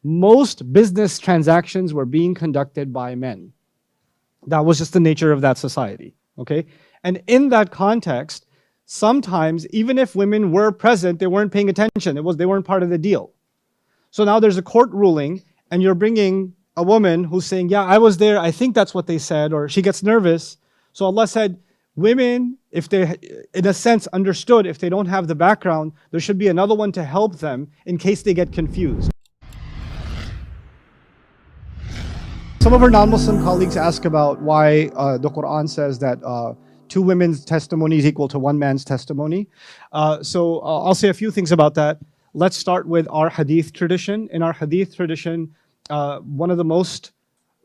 most business transactions were being conducted by men. That was just the nature of that society, okay? And in that context, sometimes, even if women were present, they weren't paying attention. They weren't part of the deal. So now there's a court ruling, and you're bringing a woman who's saying, yeah, I was there, I think that's what they said, or she gets nervous. So Allah said, women, if they, in a sense, understood, if they don't have the background, there should be another one to help them in case they get confused. Some of our non-Muslim colleagues ask about why the Quran says that two women's testimony is equal to one man's testimony. So I'll say a few things about that. Let's start with our hadith tradition. In our hadith tradition, one of the most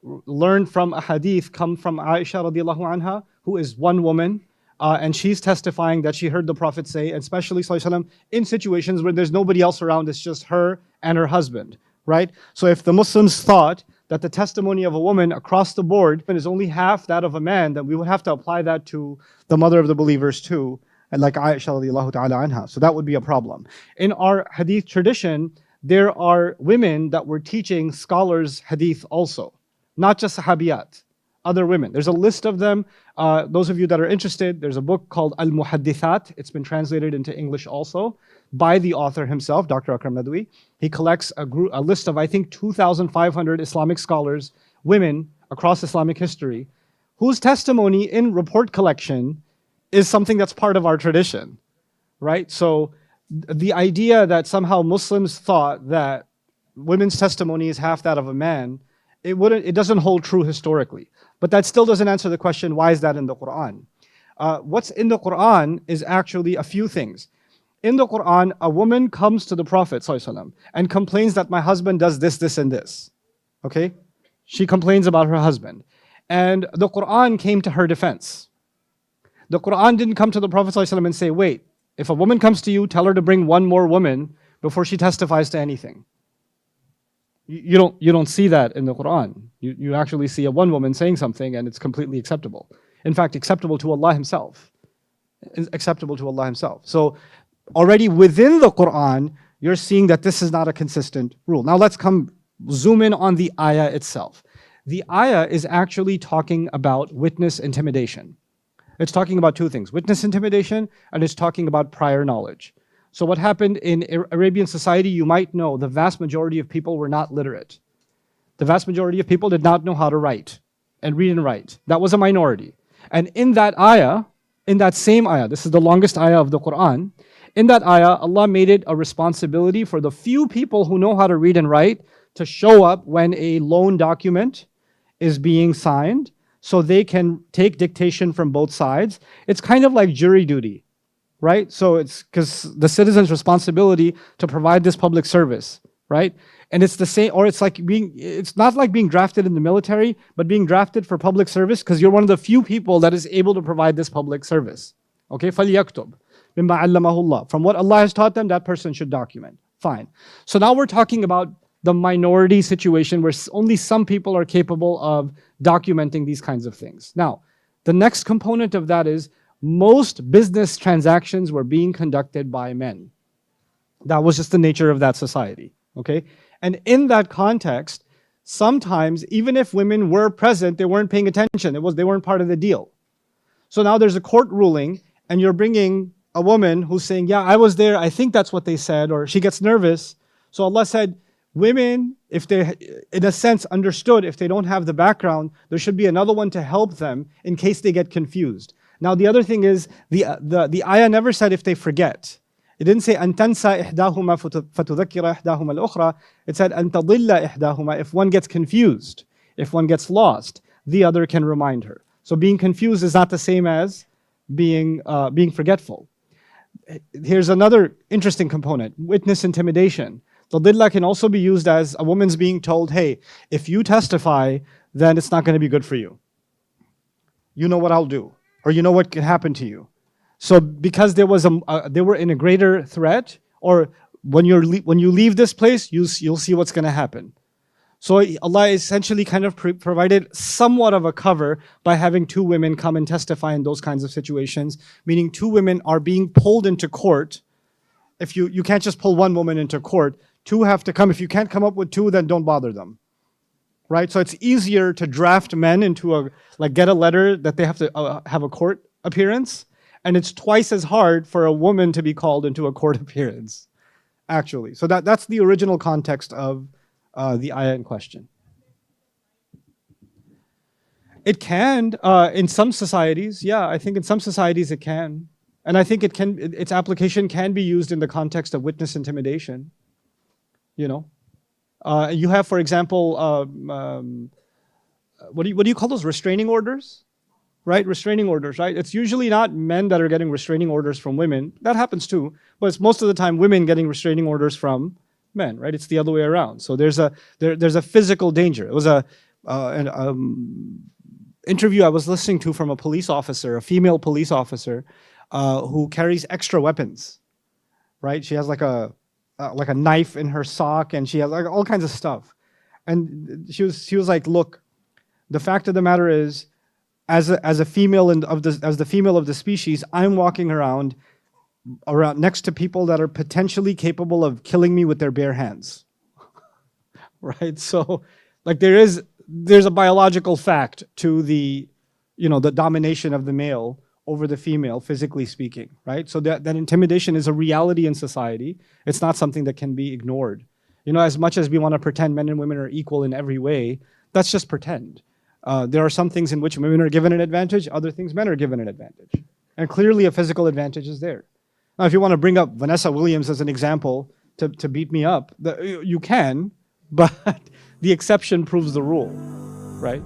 learned from a hadith come from Aisha radiallahu anha, who is one woman, and she's testifying that she heard the Prophet say, and especially sallallahu alaihi wasallam, in situations where there's nobody else around, it's just her and her husband, right? So if the Muslims thought that the testimony of a woman across the board is only half that of a man, then we would have to apply that to the mother of the believers too, and like Aisha radiallahu ta'ala anha. So that would be a problem. In our hadith tradition, there are women that were teaching scholars hadith also, not just sahabiyat, other women. There's a list of them. Those of you that are interested, there's a book called Al-Muhaddithat. It's been translated into English also by the author himself, Dr. Akram Nadwi. He collects a list of, I think, 2,500 Islamic scholars, women across Islamic history, whose testimony in report collection is something that's part of our tradition, right? So the idea that somehow Muslims thought that women's testimony is half that of a man, it doesn't hold true historically. But that still doesn't answer the question, why is that in the Quran? What's in the Quran is actually a few things. In the Quran, a woman comes to the Prophet ﷺ and complains that my husband does this, this, and this. Okay? She complains about her husband. And the Quran came to her defense. The Quran didn't come to the Prophet ﷺ and say, wait, if a woman comes to you, tell her to bring one more woman before she testifies to anything. You don't see that in the Quran. You actually see a one woman saying something and it's completely acceptable. In fact, acceptable to Allah Himself. Acceptable to Allah Himself. So already within the Quran, you're seeing that this is not a consistent rule. Now let's zoom in on the ayah itself. The ayah is actually talking about witness intimidation. It's talking about two things, witness intimidation, and it's talking about prior knowledge. So what happened in Arabian society, you might know the vast majority of people were not literate. The vast majority of people did not know how to write and read and write. That was a minority. And in that ayah, in that same ayah, this is the longest ayah of the Quran, in that ayah, Allah made it a responsibility for the few people who know how to read and write to show up when a loan document is being signed so they can take dictation from both sides. It's kind of like jury duty, right? So it's because the citizen's responsibility to provide this public service, right? And it's the same, or it's not like being drafted in the military, but being drafted for public service because you're one of the few people that is able to provide this public service. Okay, فَلْيَكْتُبْ مِمَّا عَلَّمَهُ اللَّهُ. From what Allah has taught them, that person should document. Fine. So now we're talking about the minority situation where only some people are capable of documenting these kinds of things. Now, the next component of that is most business transactions were being conducted by men. That was just the nature of that society, okay? And in that context, sometimes, even if women were present, they weren't paying attention. They weren't part of the deal. So now there's a court ruling, and you're bringing a woman who's saying, yeah, I was there, I think that's what they said, or she gets nervous. So Allah said, women, if they, in a sense, understood, if they don't have the background, there should be another one to help them in case they get confused. Now the other thing is, the ayah never said if they forget. It didn't say أَن تَنْسَى إِحْدَاهُمَا فَتُذَكِّرَ إِحْدَاهُمَا الْأُخْرَى. It said أَن تَضِلَّ إِحْدَاهُمَا. If one gets confused, if one gets lost, the other can remind her. So being confused is not the same as being forgetful. Here's another interesting component, witness intimidation. Tadilla can also be used as a woman's being told, hey, if you testify, then it's not going to be good for you. You know what I'll do, or you know what can happen to you. So because they were in a greater threat, or when you leave this place, you'll see what's going to happen. So Allah essentially kind of provided somewhat of a cover by having two women come and testify in those kinds of situations, meaning two women are being pulled into court. If you can't just pull one woman into court, Two have to come. If you can't come up with two, then don't bother them. Right? So it's easier to draft men into get a letter that they have to have a court appearance. And it's twice as hard for a woman to be called into a court appearance, actually. So that's the original context of the ayah in question. It can, in some societies, yeah, I think in some societies it can. And I think its application can be used in the context of witness intimidation. You know, you have, for example, what do you call those, restraining orders? Right, restraining orders, right? It's usually not men that are getting restraining orders from women. That happens too, but it's most of the time women getting restraining orders from men, right? It's the other way around. So there's a physical danger. It was an interview I was listening to from a police officer, a female police officer, who carries extra weapons, right? She has like a knife in her sock, and she has like all kinds of stuff. And she was like, look, the fact of the matter is, as a female as the female of the species, I'm walking around next to people that are potentially capable of killing me with their bare hands. Right? So like there's a biological fact to the domination of the male over the female, physically speaking, right? So that intimidation is a reality in society. It's not something that can be ignored. You know, as much as we want to pretend men and women are equal in every way, that's just pretend. There are some things in which women are given an advantage, other things men are given an advantage. And clearly a physical advantage is there. Now, if you want to bring up Vanessa Williams as an example to beat me up, you can, but the exception proves the rule, right?